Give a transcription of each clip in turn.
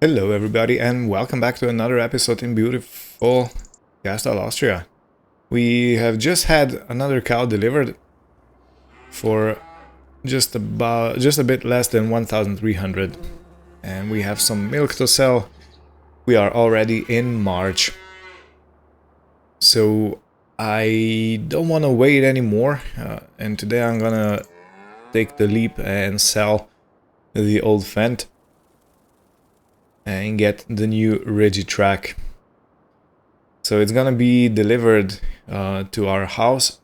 Hello everybody and welcome back to another episode in beautiful Gastal, Austria. We have just had another cow delivered for just a bit less than 1,300 and we have some milk to sell. We are already in March. So I don't want to wait anymore and today I'm gonna take the leap and sell the old Fendt and get the new Regitrack. So it's gonna be delivered to our house,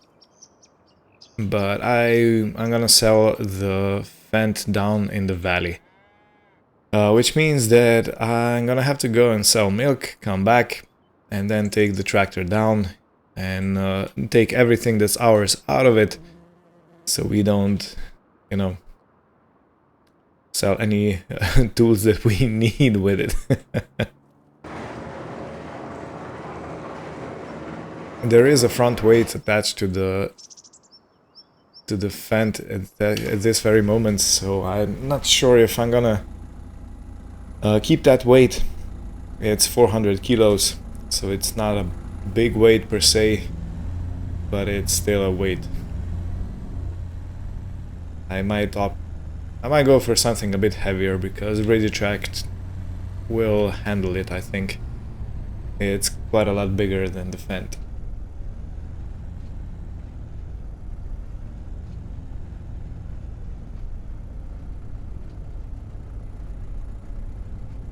but I'm gonna sell the Fendt down in the valley, which means that I'm gonna have to go and sell milk, come back, and then take the tractor down and take everything that's ours out of it, so we don't, you know, sell any tools that we need with it. There is a front weight attached to the Fendt at this very moment, so I'm not sure if I'm gonna keep that weight. It's 400 kilos, so it's not a big weight per se, but it's still a weight. I might go for something a bit heavier because Regitrack will handle it, I think. It's quite a lot bigger than the Fendt.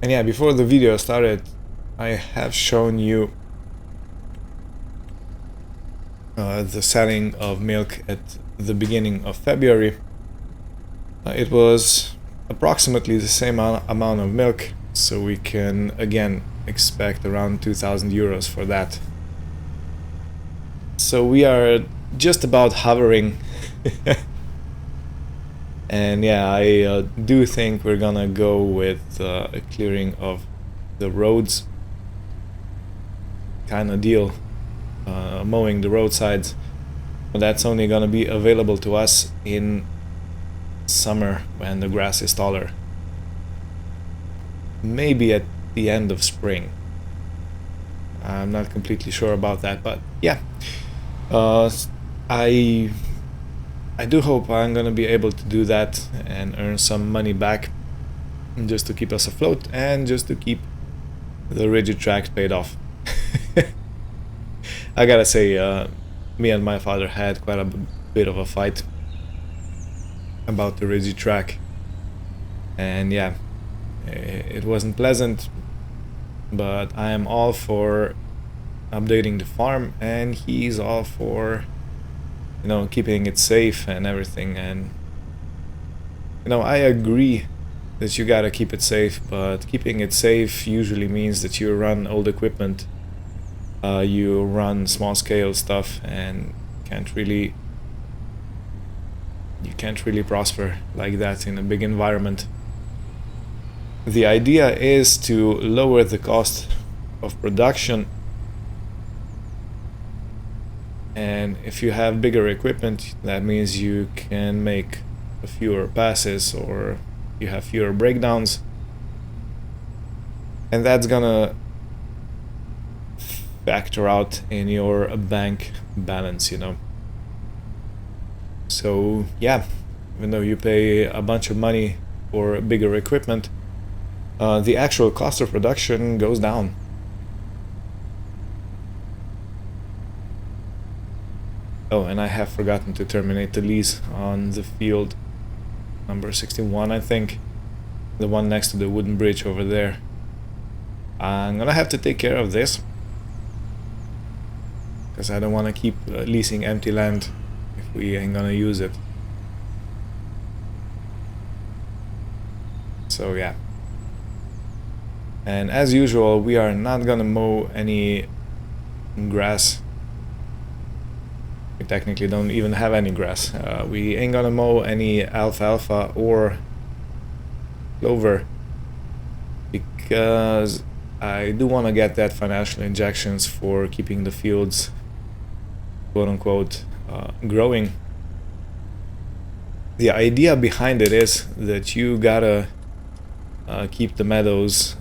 And yeah, before the video started, I have shown you the selling of milk at the beginning of February. It was approximately the same amount of milk, so we can again expect around 2,000 euros for that. So we are just about hovering. And yeah, I do think we're gonna go with a clearing of the roads kind of deal, mowing the roadsides. But that's only gonna be available to us in summer when the grass is taller. Maybe at the end of spring. I'm not completely sure about that, but yeah. I do hope I'm gonna be able to do that and earn some money back just to keep us afloat and just to keep the Regitrack paid off. I gotta say, me and my father had quite a bit of a fight about the Regitrack, and yeah, it wasn't pleasant, but I am all for updating the farm and he's all for, you know, keeping it safe and everything. And you know, I agree that you gotta keep it safe, but keeping it safe usually means that you run old equipment, you run small scale stuff, and you can't really prosper like that in a big environment. The idea is to lower the cost of production, and if you have bigger equipment, that means you can make fewer passes or you have fewer breakdowns, and that's gonna factor out in your bank balance, you know. So yeah, even though you pay a bunch of money for bigger equipment, the actual cost of production goes down. Oh, and I have forgotten to terminate the lease on the field number 61, I think. The one next to the wooden bridge over there. I'm gonna have to take care of this, because I don't want to keep leasing empty land if we ain't gonna use it. So yeah. And as usual, we are not gonna mow any grass. We technically don't even have any grass. We ain't gonna mow any alfalfa or clover, because I do want to get that financial injections for keeping the fields, quote unquote, growing. The idea behind it is that you gotta keep the meadows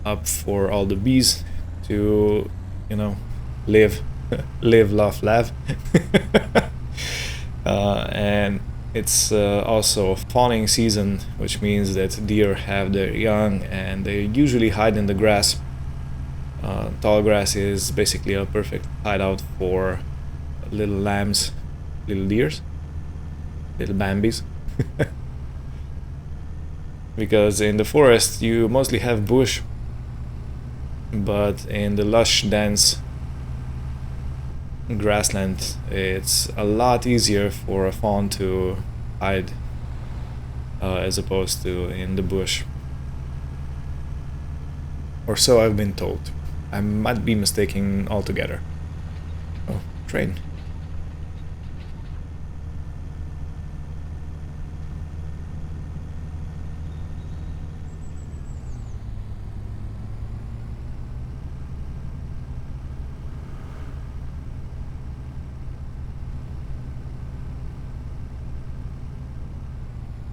up for all the bees to, you know, live, live, laugh. And it's also fawning season, which means that deer have their young and they usually hide in the grass. Tall grass is basically a perfect hideout for little lambs, little deers, little bambis. Because in the forest you mostly have bush, but in the lush, dense grassland it's a lot easier for a fawn to hide as opposed to in the bush. Or so I've been told. I might be mistaken altogether. Oh, train.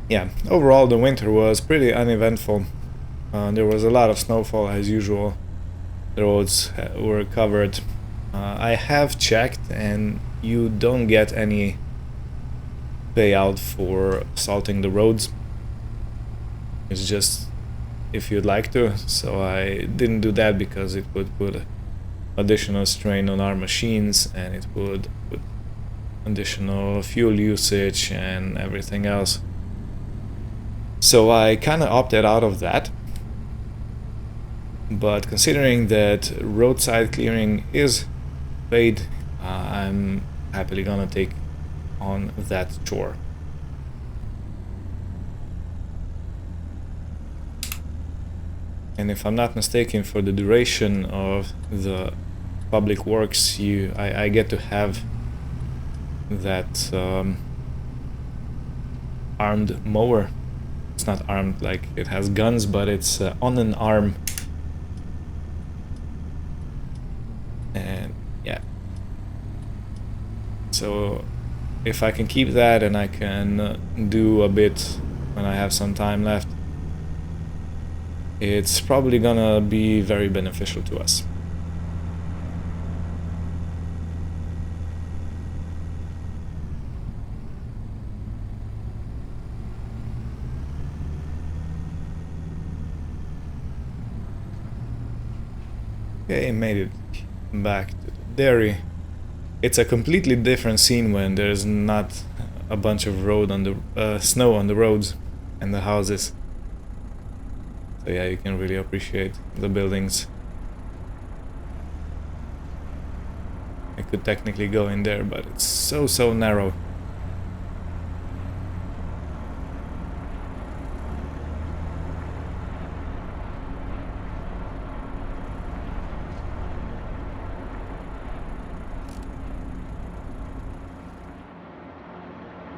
Yeah, overall the winter was pretty uneventful. There was a lot of snowfall as usual. The roads were covered. I have checked and you don't get any payout for salting the roads. It's just if you'd like to, so I didn't do that because it would put additional strain on our machines and it would put additional fuel usage and everything else. So I kind of opted out of that. But considering that roadside clearing is paid, I'm happily gonna take on that chore. And if I'm not mistaken, for the duration of the public works, I get to have that armed mower. It's not armed like it has guns, but it's on an arm. And yeah, so if I can keep that and I can do a bit when I have some time left, it's probably gonna be very beneficial to us. Okay, made it back to the dairy. It's a completely different scene when there's not a bunch of snow on the roads and the houses. So yeah, you can really appreciate the buildings. I could technically go in there, but it's so narrow.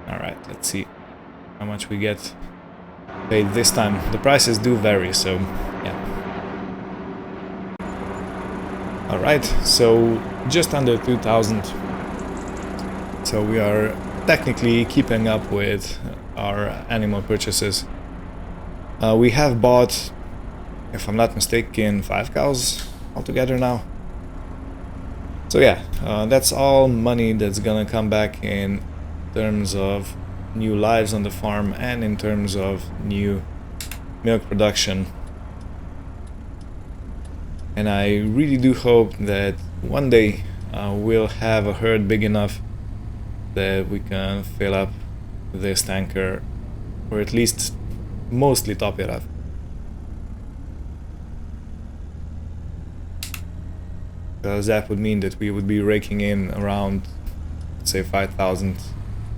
Alright, let's see how much we get paid this time. The prices do vary, so yeah. Alright, so just under 2,000. So we are technically keeping up with our animal purchases. We have bought, if I'm not mistaken, 5 cows altogether now. So yeah, that's all money that's gonna come back in terms of new lives on the farm and in terms of new milk production. And I really do hope that one day we'll have a herd big enough that we can fill up this tanker, or at least mostly top it up. Because that would mean that we would be raking in around, say, 5,000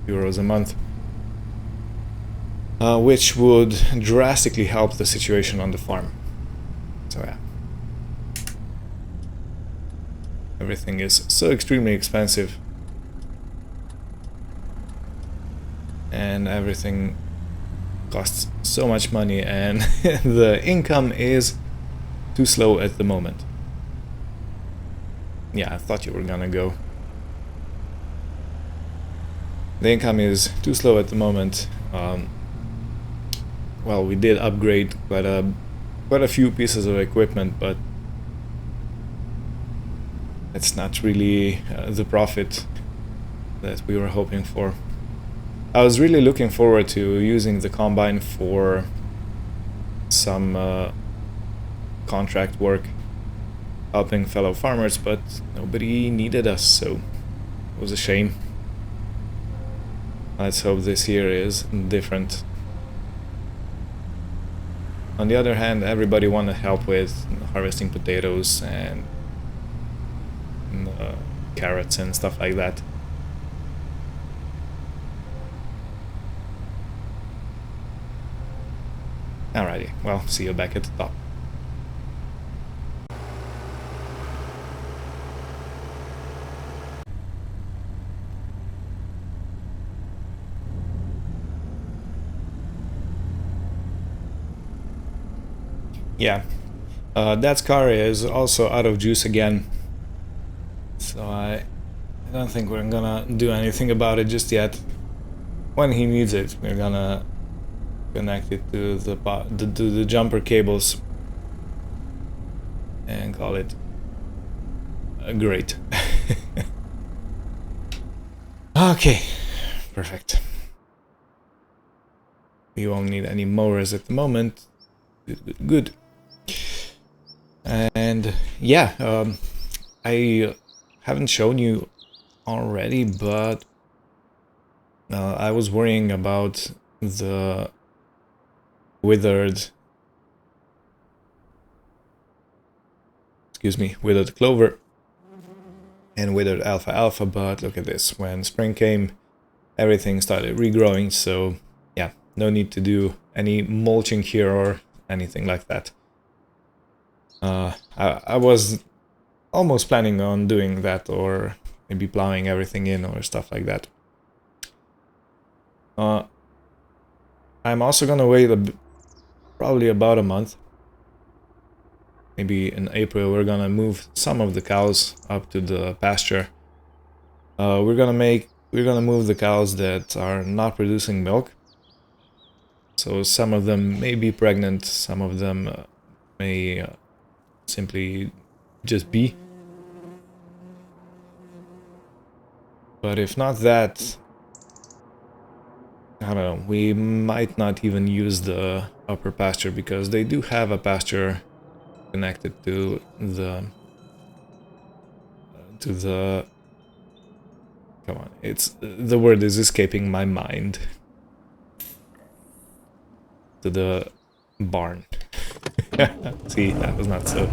euros a month, which would drastically help the situation on the farm. So yeah, everything is so extremely expensive and everything costs so much money, and the income is too slow at the moment. Yeah, I thought you were gonna go. The income is too slow at the moment. Well, we did upgrade quite a quite a few pieces of equipment, but it's not really the profit that we were hoping for. I was really looking forward to using the combine for some contract work, helping fellow farmers, but nobody needed us, so it was a shame. Let's hope this year is different. On the other hand, everybody wanted help with harvesting potatoes and carrots and stuff like that. Alrighty, well, see you back at the top. Yeah, that car is also out of juice again, so I don't think we're gonna do anything about it just yet. When he needs it, we're gonna connect it to the jumper cables and call it great. Okay, perfect. We won't need any mowers at the moment. Good. And yeah, I haven't shown you already, but I was worrying about the withered clover and withered alfalfa, but look at this. When spring came, everything started regrowing, so yeah, no need to do any mulching here or anything like that. I was almost planning on doing that, or maybe plowing everything in or stuff like that. I'm also gonna wait probably about a month. Maybe in April we're gonna move some of the cows up to the pasture. We're gonna move the cows that are not producing milk. So some of them may be pregnant, some of them may simply just be. But if not that, I don't know, we might not even use the upper pasture, because they do have a pasture connected to the come on, the word is escaping my mind. To the barn. See, that was not so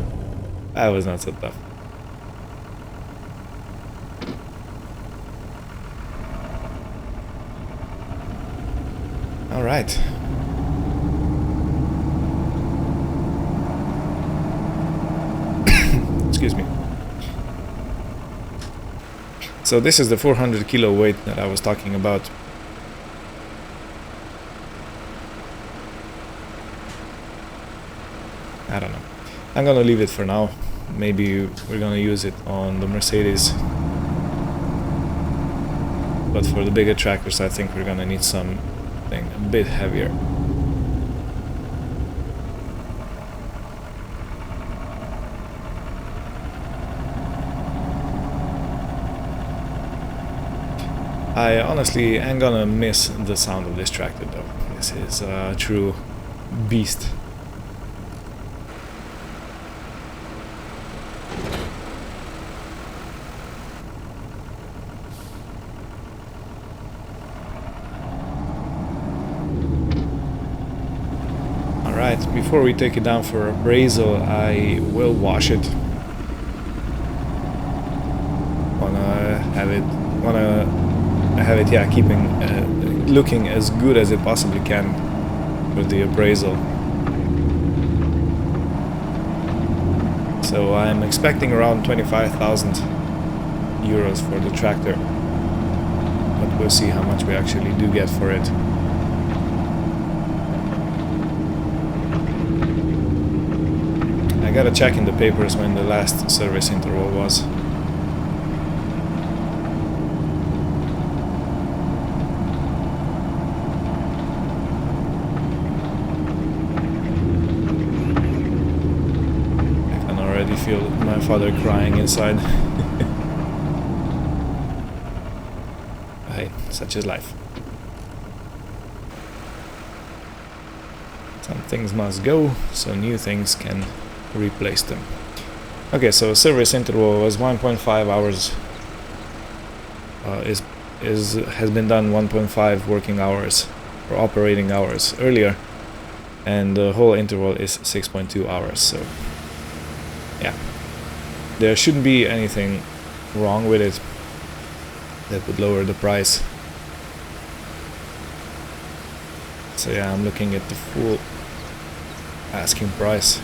tough. All right. Excuse me. So this is the 400 kilo weight that I was talking about. I don't know. I'm gonna leave it for now. Maybe we're gonna use it on the Mercedes. But for the bigger tractors, I think we're gonna need something a bit heavier. I honestly am gonna miss the sound of this tractor though. This is a true beast. Alright, before we take it down for appraisal, I will wash it. Wanna have it, yeah, keeping, looking as good as it possibly can for the appraisal. So I'm expecting around 25,000 euros for the tractor, but we'll see how much we actually do get for it. I gotta check in the papers when the last service interval was. already feel my father crying inside. Hey, such is life. Some things must go, so new things can replace them. Okay, so service interval was 1.5 hours. Has been done 1.5 working hours or operating hours earlier, and the whole interval is 6.2 hours. So yeah, there shouldn't be anything wrong with it that would lower the price. So yeah, I'm looking at the full asking price.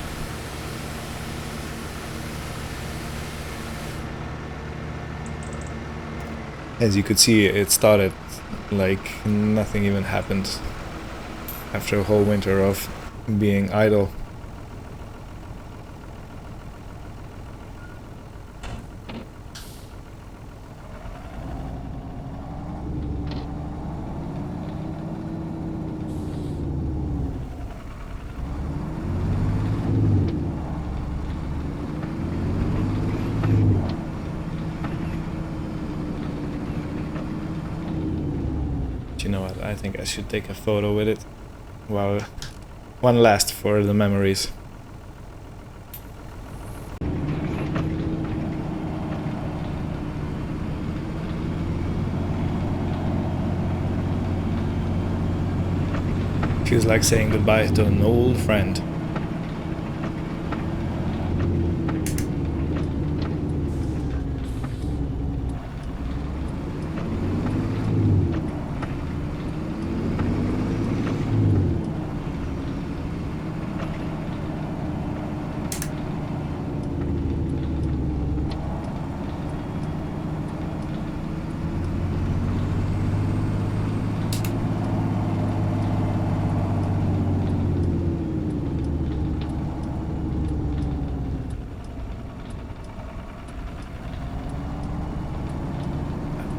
As you could see, it started like nothing even happened after a whole winter of being idle. You know what, I think I should take a photo with it. Well, one last for the memories. Feels like saying goodbye to an old friend.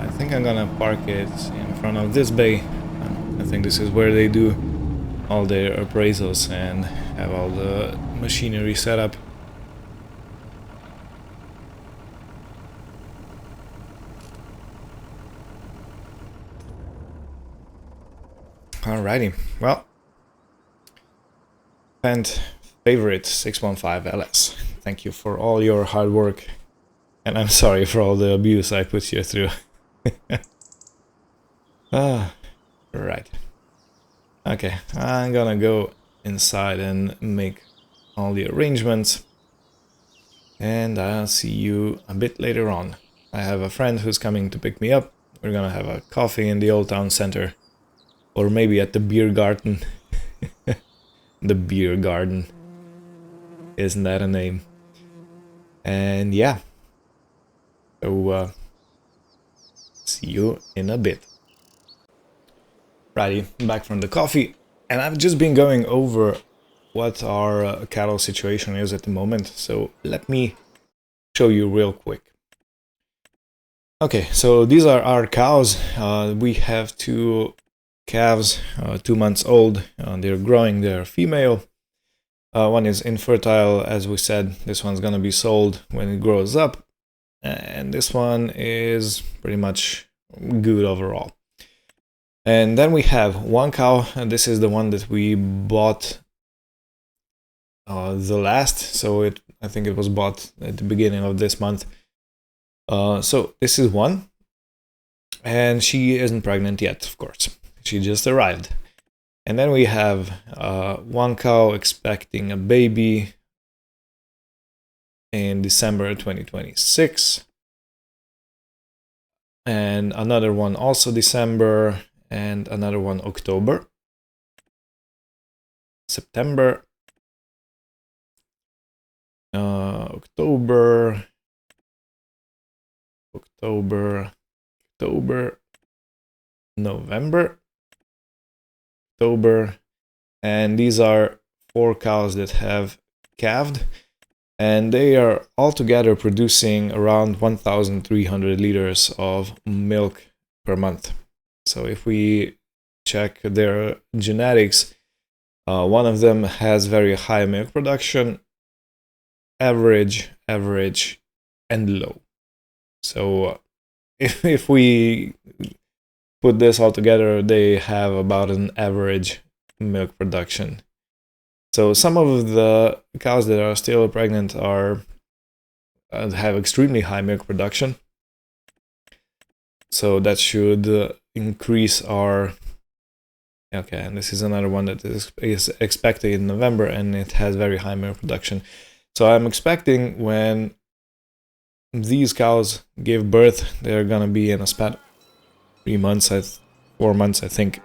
I think I'm gonna park it in front of this bay. I think this is where they do all their appraisals and have all the machinery set up. Alrighty, well, and favorite 615 LS. Thank you for all your hard work, and I'm sorry for all the abuse I put you through. Right. Okay, I'm gonna go inside and make all the arrangements, and I'll see you a bit later on. I have a friend who's coming to pick me up. We're gonna have a coffee in the Old Town Center, or maybe at the beer garden. The beer garden. Isn't that a name? And yeah. So, see you in a bit. Righty, back from the coffee, and I've just been going over what our cattle situation is at the moment, so let me show you real quick. Okay, so these are our cows. We have two calves, 2 months old. They're growing, they're female. One is infertile, as we said. This one's gonna be sold when it grows up, and this one is pretty much good overall. And then we have one cow, and this is the one that we bought the last, so I think it was bought at the beginning of this month. So this is one, and she isn't pregnant yet, of course. She just arrived. And then we have one cow expecting a baby in December 2026, and another one also December, and another one October, September, October, November, October, and these are 4 cows that have calved, and they are altogether producing around 1,300 liters of milk per month. So if we check their genetics, one of them has very high milk production, average, average, and low. So if we put this all together, they have about an average milk production. So some of the cows that are still pregnant are have extremely high milk production. So that should increase our... Okay, and this is another one that is expected in November, and it has very high milk production. So I'm expecting when these cows give birth, they're gonna be in a span 3 months, 4 months, I think.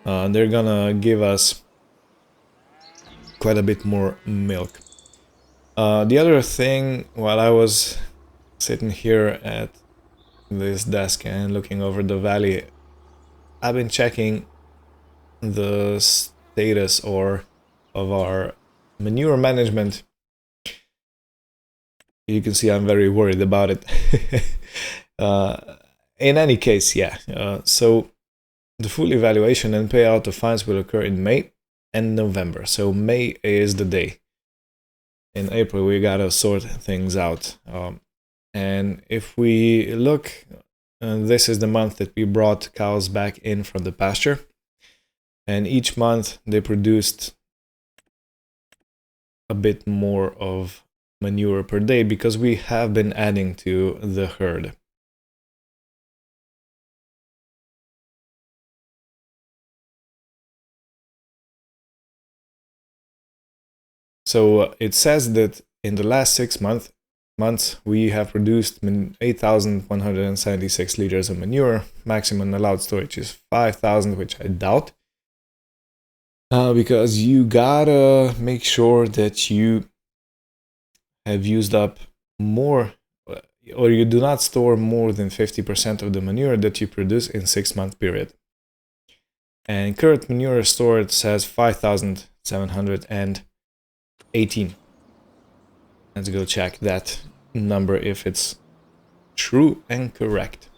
They're gonna give us quite a bit more milk. The other thing, while I was sitting here at this desk and looking over the valley, I've been checking the status of our manure management. You can see I'm very worried about it. In any case, yeah. So the full evaluation and payout of fines will occur in May and November. So May is the day. In April, we gotta sort things out. And if we look, this is the month that we brought cows back in from the pasture. And each month they produced a bit more of manure per day because we have been adding to the herd. So it says that in the last 6 months we have produced 8,176 liters of manure. Maximum allowed storage is 5,000, which I doubt. Because you gotta make sure that you have used up more, or you do not store more than 50% of the manure that you produce in 6-month period. And current manure stored says 5,718. Let's go check that number if it's true and correct.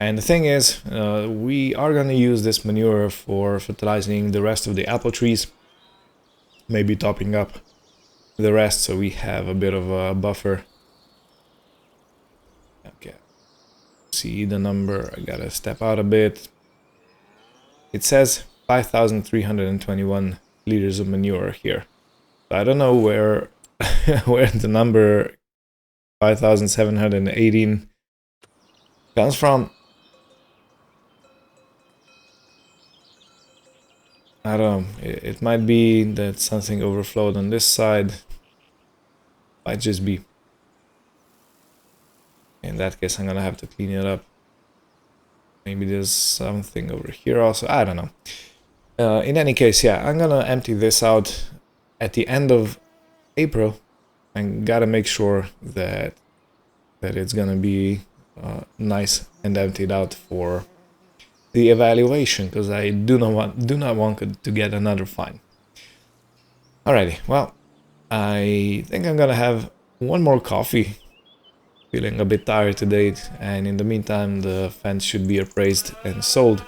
And the thing is, we are going to use this manure for fertilizing the rest of the apple trees, maybe topping up the rest so we have a bit of a buffer. Okay, see the number, I gotta step out a bit. It says 5,321 liters of manure here. I don't know where where the number 5,718 comes from. I don't know, it might be that something overflowed on this side. Might just be. In that case, I'm gonna have to clean it up. Maybe there's something over here also, I don't know. In any case, yeah, I'm gonna empty this out at the end of April. I gotta make sure that it's gonna be nice and emptied out for the evaluation, because I do not want to get another fine. Alrighty, well, I think I'm gonna have one more coffee. Feeling a bit tired today, and in the meantime the fence should be appraised and sold.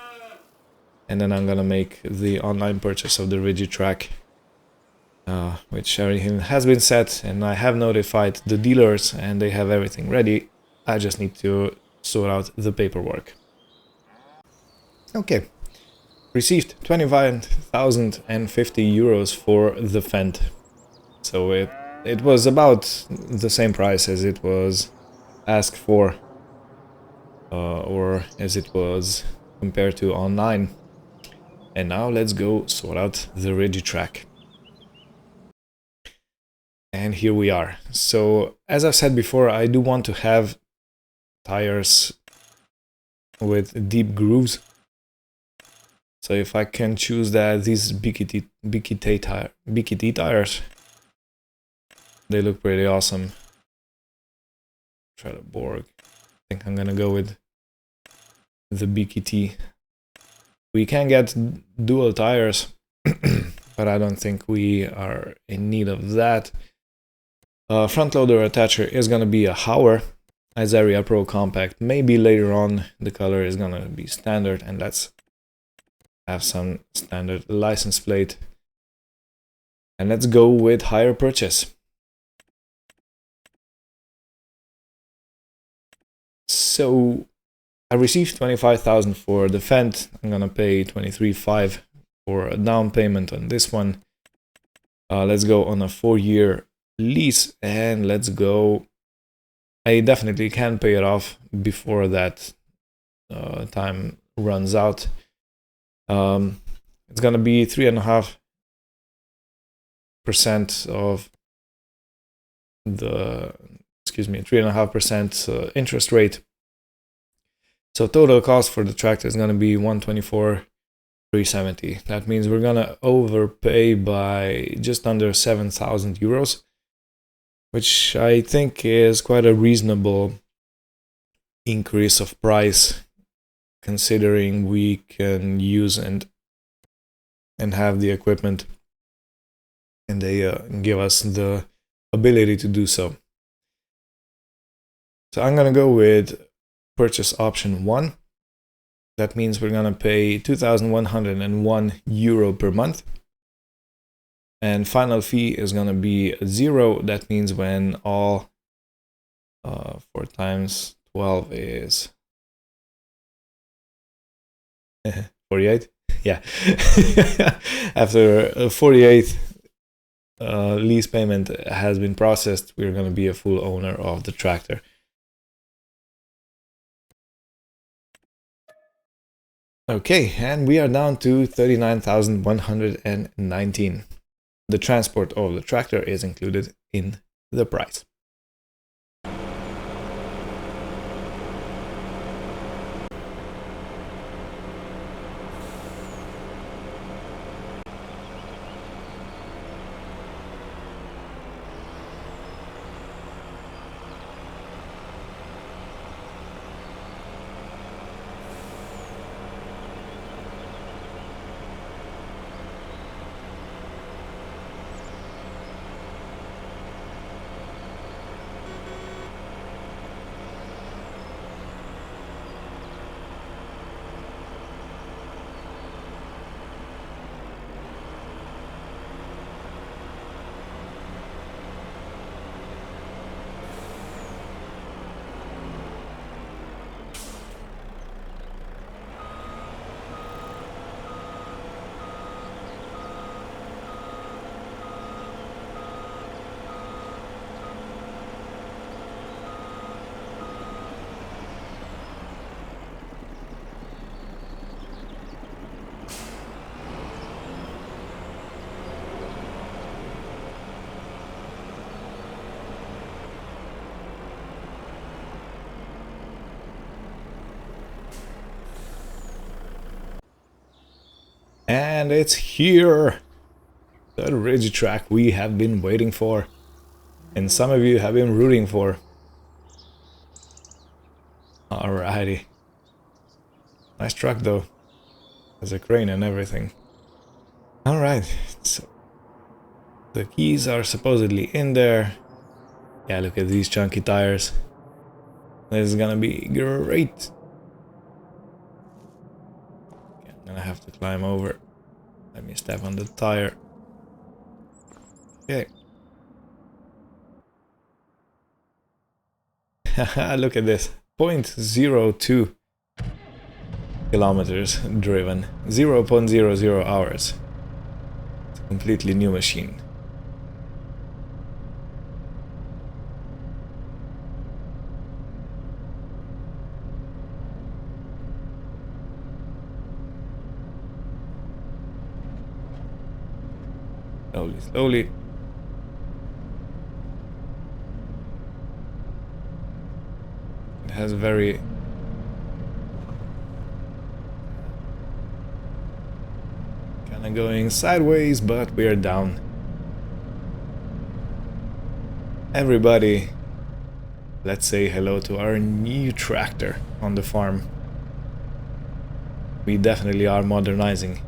And then I'm gonna make the online purchase of the Rigitrack, which everything has been set, and I have notified the dealers and they have everything ready. I just need to sort out the paperwork. Okay, received 25,050 euros for the Fendt. So it was about the same price as it was asked for, or as it was compared to online. And now let's go sort out the Rigitrack. And here we are. So as I've said before, I do want to have tires with deep grooves. So if I can choose that, these BKT tires, they look pretty awesome. Try the Borg. I think I'm gonna go with the BKT. We can get dual tires, but I don't think we are in need of that. Front loader attacher is gonna be a Hauer Azaria Pro Compact. Maybe later on the color is gonna be standard, and let's have some standard license plate. And let's go with hire purchase. So I received 25,000 for the Fendt. I'm gonna pay 23.5 for a down payment on this one. Let's go on a 4-year lease, and let's go. I definitely can pay it off before that time runs out. It's gonna be 3.5% of the 3.5% interest rate. So total cost for the tractor is gonna be 124,370. That means we're gonna overpay by just under 7,000 euros, which I think is quite a reasonable increase of price, considering we can use and have the equipment, and they give us the ability to do so. So I'm gonna go with purchase option 1. That means we're gonna pay 2,101 euro per month, and final fee is gonna be 0. That means when all 4 times 12 is 48. Yeah. After a 48th lease payment has been processed, we're gonna be a full owner of the tractor. Okay, and we are down to 39,119. The transport of the tractor is included in the price. And it's here! The Regitrack we have been waiting for, and some of you have been rooting for. Alrighty. Nice truck though. Has a crane and everything. Alright, so the keys are supposedly in there. Yeah, look at these chunky tires. This is gonna be great. Okay, I'm gonna have to climb over. Let me step on the tire. Okay. Haha, look at this. 0.02 kilometers driven. 0.00 hours. It's a completely new machine. Slowly, slowly. It has very... kind of going sideways, but we are down. Everybody, let's say hello to our new tractor on the farm. We definitely are modernizing.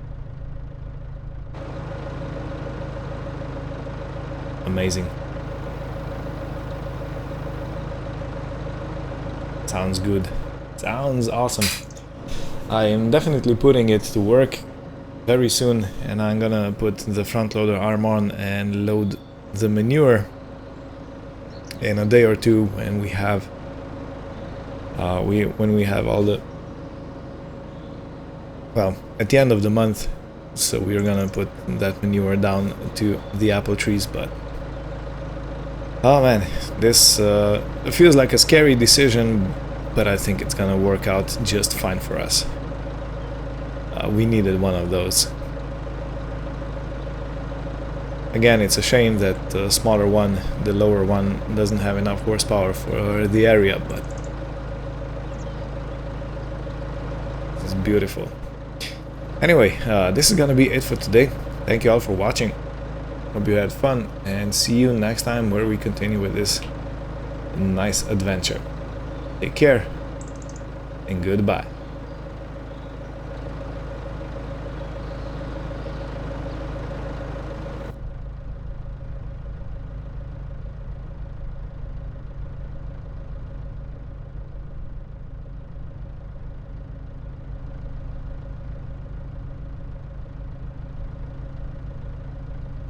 Amazing. Sounds good. Sounds awesome. I am definitely putting it to work. very soon, and I'm gonna put the front loader arm on and load the manure in a day or two when we have when we have all the, well, at the end of the month. So we're gonna put that manure down to the apple trees. But oh man, this feels like a scary decision, but I think it's gonna work out just fine for us. We needed one of those. Again, it's a shame that the smaller one, the lower one, doesn't have enough horsepower for the area, but it's beautiful. Anyway, this is gonna be it for today. Thank you all for watching. Hope you had fun, and see you next time where we continue with this nice adventure. Take care, and goodbye.